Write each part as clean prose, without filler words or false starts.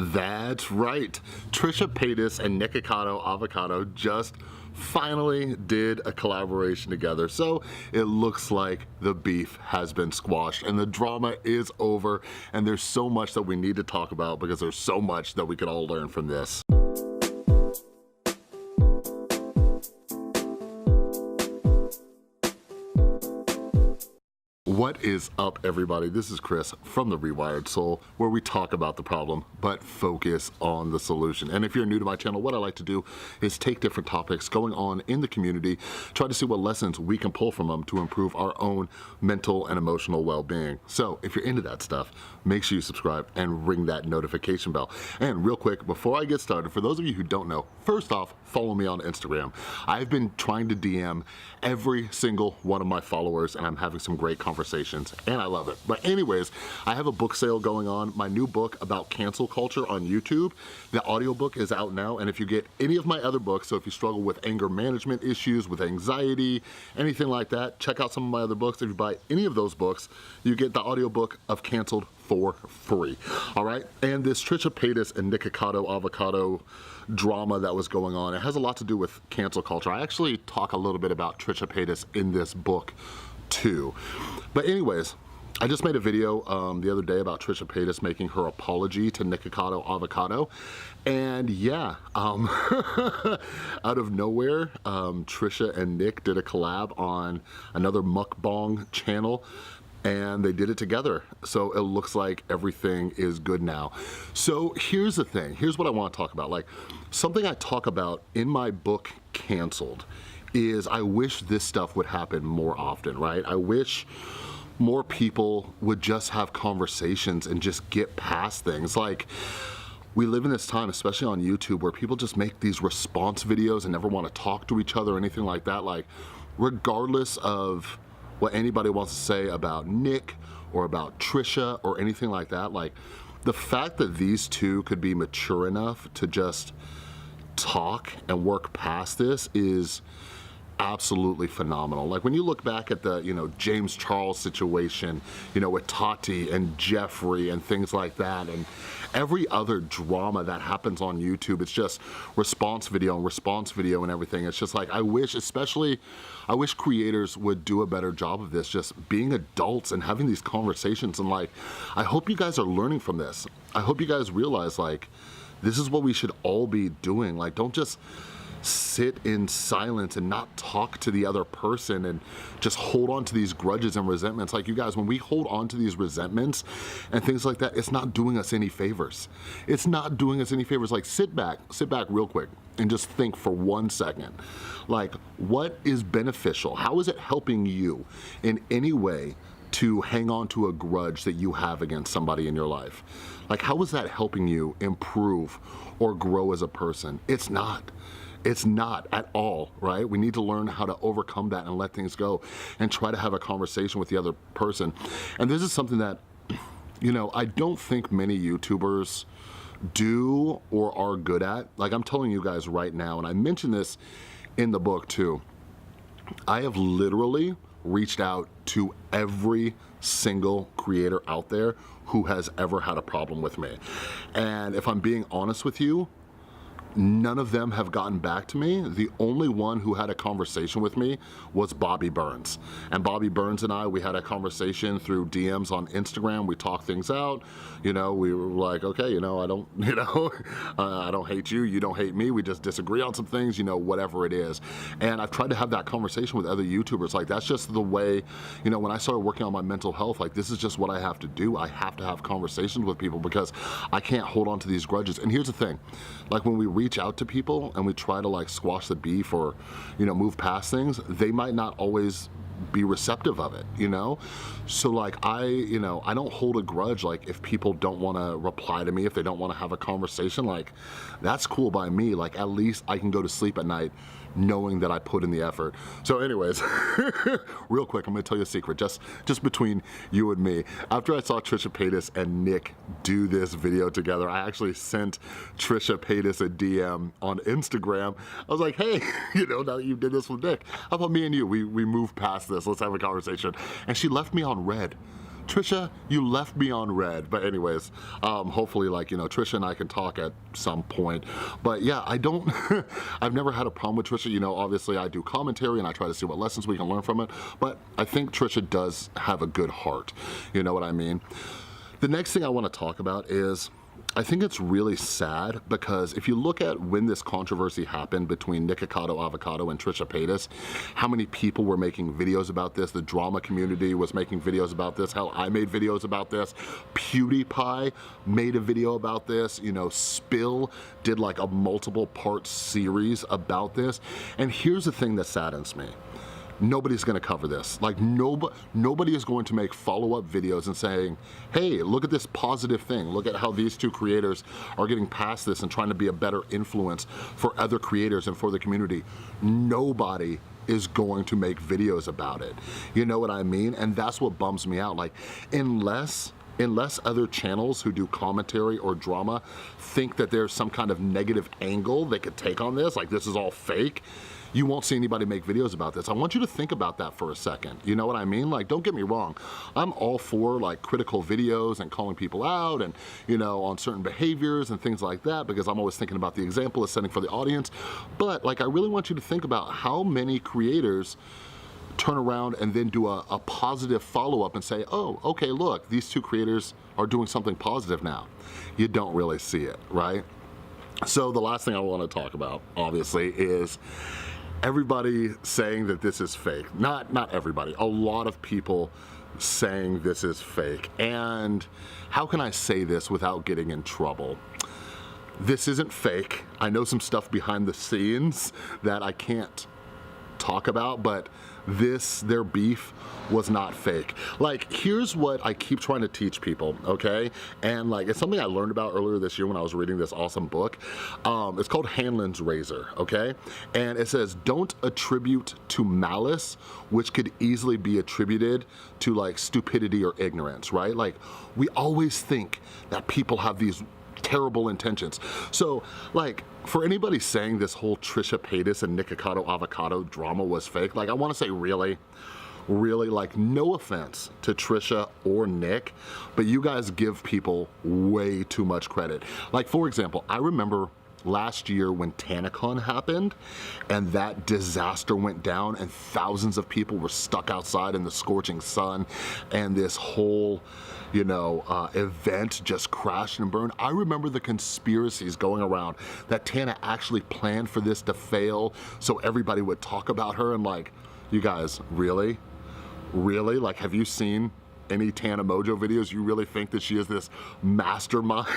That's right. Trisha Paytas and Nikocado Avocado just finally did a collaboration together. So it looks like the beef has been squashed and the drama is over, and there's so much that we need to talk about because there's so much that we can all learn from this. What is up, everybody? This is Chris from The Rewired Soul, where we talk about the problem but focus on the solution. And if you're new to my channel, what I like to do is take different topics going on in the community, try to see what lessons we can pull from them to improve our own mental and emotional well-being. So if you're into that stuff, make sure you subscribe and ring that notification bell. And real quick, before I get started, for those of you who don't know, first off, follow me on Instagram. I've been trying to DM every single one of my followers, and I'm having some great conversations, and I love it. But anyways, I have a book sale going on, my new book about cancel culture on YouTube. The audiobook is out now, and if you get any of my other books, so if you struggle with anger management issues, with anxiety, anything like that, check out some of my other books. If you buy any of those books, you get the audiobook of Canceled for free, all right? And this Trisha Paytas and Nikocado Avocado drama that was going on, it has a lot to do with cancel culture. I actually talk a little bit about Trisha Paytas in this book too. But anyways, I just made a video the other day about Trisha Paytas making her apology to Nikocado Avocado. And yeah, out of nowhere, Trisha and Nick did a collab on another mukbang channel, and they did it together. So it looks like everything is good now. So here's the thing, here's what I want to talk about. Like, something I talk about in my book, Canceled, is I wish this stuff would happen more often, right? I wish more people would just have conversations and just get past things. Like, we live in this time, especially on YouTube, where people just make these response videos and never want to talk to each other or anything like that. Like, regardless of what anybody wants to say about Nick or about Trisha or anything like that, like, the fact that these two could be mature enough to just talk and work past this is absolutely phenomenal. Like, when you look back at the, James Charles situation, with Tati and Jeffrey and things like that, and every other drama that happens on YouTube, it's just response video and everything. It's just like, I wish creators would do a better job of this, just being adults and having these conversations. And like, I hope you guys are learning from this. I hope you guys realize, like, this is what we should all be doing. Like, don't just sit in silence and not talk to the other person and just hold on to these grudges and resentments. Like, you guys, when we hold on to these resentments and things like that, it's not doing us any favors. It's not doing us any favors. Like, sit back real quick and just think for 1 second. Like, what is beneficial? How is it helping you in any way to hang on to a grudge that you have against somebody in your life? Like, how is that helping you improve or grow as a person? It's not. It's not at all, right? We need to learn how to overcome that and let things go and try to have a conversation with the other person. And this is something that, I don't think many YouTubers do or are good at. Like, I'm telling you guys right now, and I mentioned this in the book too, I have literally reached out to every single creator out there who has ever had a problem with me. And if I'm being honest with you, none of them have gotten back to me. The only one who had a conversation with me was Bobby Burns. And Bobby Burns and I, we had a conversation through DMs on Instagram. We talked things out. We were like, okay, I don't, I don't hate you, you don't hate me. We just disagree on some things, whatever it is. And I've tried to have that conversation with other YouTubers. Like, that's just the way, when I started working on my mental health, like, this is just what I have to do. I have to have conversations with people because I can't hold on to these grudges. And here's the thing, like, when we reach out to people and we try to like squash the beef or move past things, they might not always be receptive of it, so like I don't hold a grudge. Like, if people don't want to reply to me, if they don't want to have a conversation, like, that's cool by me. Like, at least I can go to sleep at night knowing that I put in the effort. So anyways, real quick, I'm gonna tell you a secret, just between you and me. After I saw Trisha Paytas and Nick do this video together, I actually sent Trisha Paytas a DM on Instagram. I was like, hey, now that you did this with Nick, how about me and you, we move past this, let's have a conversation. And she left me on red. Trisha, you left me on red. But anyways, hopefully like, you know, Trisha and I can talk at some point. But yeah, I don't, I've never had a problem with Trisha. You know, obviously I do commentary and I try to see what lessons we can learn from it. But I think Trisha does have a good heart. You know what I mean? The next thing I want to talk about is, I think it's really sad because if you look at when this controversy happened between Nikocado Avocado and Trisha Paytas, how many people were making videos about this, the drama community was making videos about this, hell, I made videos about this, PewDiePie made a video about this, you know, Spill did like a multiple part series about this, and here's the thing that saddens me. Nobody's gonna cover this. Like nobody is going to make follow-up videos and saying, hey, look at this positive thing. Look at how these two creators are getting past this and trying to be a better influence for other creators and for the community. Nobody is going to make videos about it. You know what I mean? And that's what bums me out. Like, unless other channels who do commentary or drama think that there's some kind of negative angle they could take on this, like this is all fake, you won't see anybody make videos about this. I want you to think about that for a second. You know what I mean? Like, don't get me wrong. I'm all for like critical videos and calling people out and, you know, on certain behaviors and things like that, because I'm always thinking about the example it's setting for the audience. But like, I really want you to think about how many creators turn around and then do a positive follow-up and say, oh, okay, look, these two creators are doing something positive now. You don't really see it, right? So the last thing I want to talk about, obviously, is everybody saying that this is fake. Not everybody, a lot of people saying this is fake. And how can I say this without getting in trouble? This isn't fake. I know some stuff behind the scenes that I can't talk about, but their beef was not fake. Like, here's what I keep trying to teach people, okay? And like, it's something I learned about earlier this year when I was reading this awesome book. It's called Hanlon's Razor, okay? And it says, don't attribute to malice, which could easily be attributed to like stupidity or ignorance, right? Like, we always think that people have these terrible intentions. So like, for anybody saying this whole Trisha Paytas and Nikocado Avocado drama was fake, like I wanna say really, like no offense to Trisha or Nick, but you guys give people way too much credit. Like for example, I remember last year when TanaCon happened and that disaster went down and thousands of people were stuck outside in the scorching sun and this whole, you know, event just crashed and burned. I remember the conspiracies going around that Tana actually planned for this to fail so everybody would talk about her, and like, you guys, really? Really? Like, have you seen any Tana Mojo videos? You really think that she is this mastermind?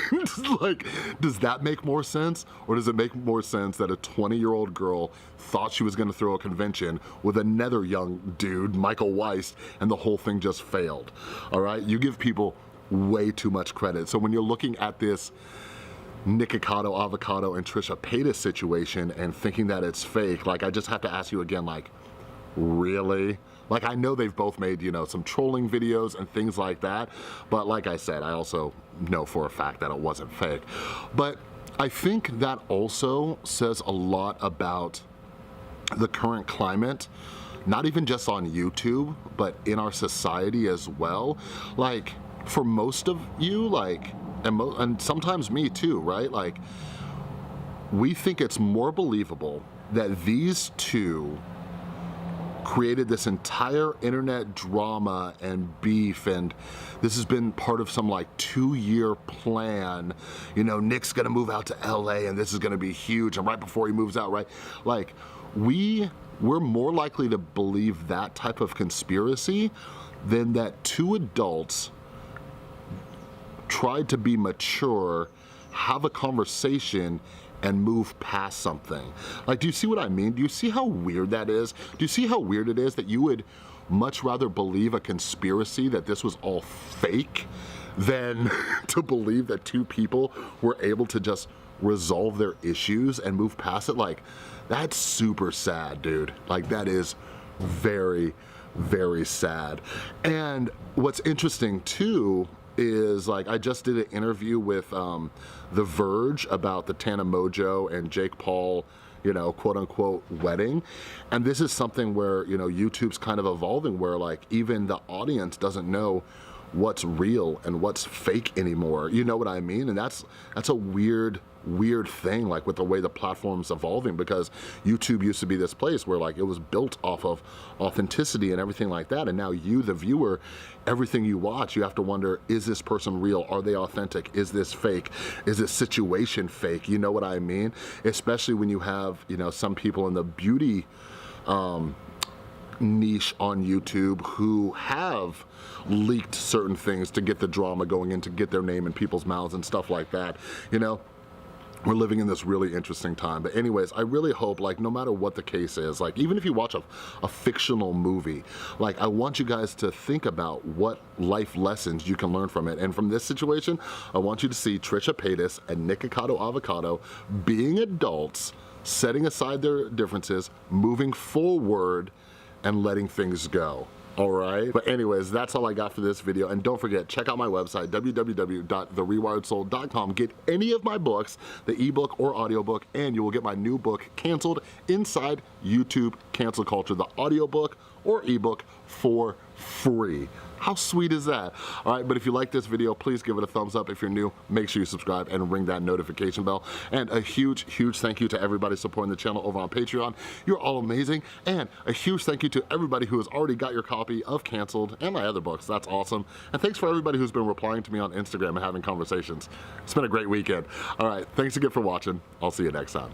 Like, does that make more sense? Or does it make more sense that a 20-year-old girl thought she was gonna throw a convention with another young dude, Michael Weiss, and the whole thing just failed? All right, you give people way too much credit. So when you're looking at this Nikocado Avocado and Trisha Paytas situation and thinking that it's fake, like I just have to ask you again, like, really? Like, I know they've both made, you know, some trolling videos and things like that, but like I said, I also know for a fact that it wasn't fake. But I think that also says a lot about the current climate, not even just on YouTube, but in our society as well. Like, for most of you, like, and sometimes me too, right? Like, we think it's more believable that these two created this entire internet drama and beef, and this has been part of some like 2-year plan. You know, Nick's gonna move out to LA and this is gonna be huge, and right before he moves out, right? Like, we're more likely to believe that type of conspiracy than that two adults tried to be mature, have a conversation, and move past something. Like, do you see what I mean? Do you see how weird that is? Do you see how weird it is that you would much rather believe a conspiracy that this was all fake than to believe that two people were able to just resolve their issues and move past it? Like, that's super sad, dude. Like, that is very, very sad. And what's interesting too is, like, I just did an interview with The Verge about the Tana Mojo and Jake Paul, you know, quote unquote wedding. And this is something where, you know, YouTube's kind of evolving where like even the audience doesn't know what's real and what's fake anymore. You know what I mean? And that's a weird thing, like with the way the platform's evolving, because YouTube used to be this place where like it was built off of authenticity and everything like that, and now you, the viewer, everything you watch, you have to wonder, is this person real? Are they authentic? Is this fake? Is this situation fake? You know what I mean? Especially when you have, you know, some people in the beauty niche on YouTube who have leaked certain things to get the drama going in, to get their name in people's mouths and stuff like that, you know? We're living in this really interesting time. But anyways, I really hope, like, no matter what the case is, like, even if you watch a fictional movie, like, I want you guys to think about what life lessons you can learn from it. And from this situation, I want you to see Trisha Paytas and Nikocado Avocado being adults, setting aside their differerences, moving forward, and letting things go. All right, but anyways, that's all I got for this video. And don't forget, check out my website, www.therewiredsoul.com. Get any of my books, the ebook or audiobook, and you will get my new book, Canceled Inside YouTube Cancel Culture, the audiobook or ebook for free. How sweet is that? All right, but if you like this video, please give it a thumbs up. If you're new, make sure you subscribe and ring that notification bell. And a huge thank you to everybody supporting the channel over on Patreon. You're all amazing. And a huge thank you to everybody who has already got your copy of Canceled and my other books. That's awesome. And thanks for everybody who's been replying to me on Instagram and having conversations. It's been a great weekend. All right, thanks again for watching. I'll see you next time.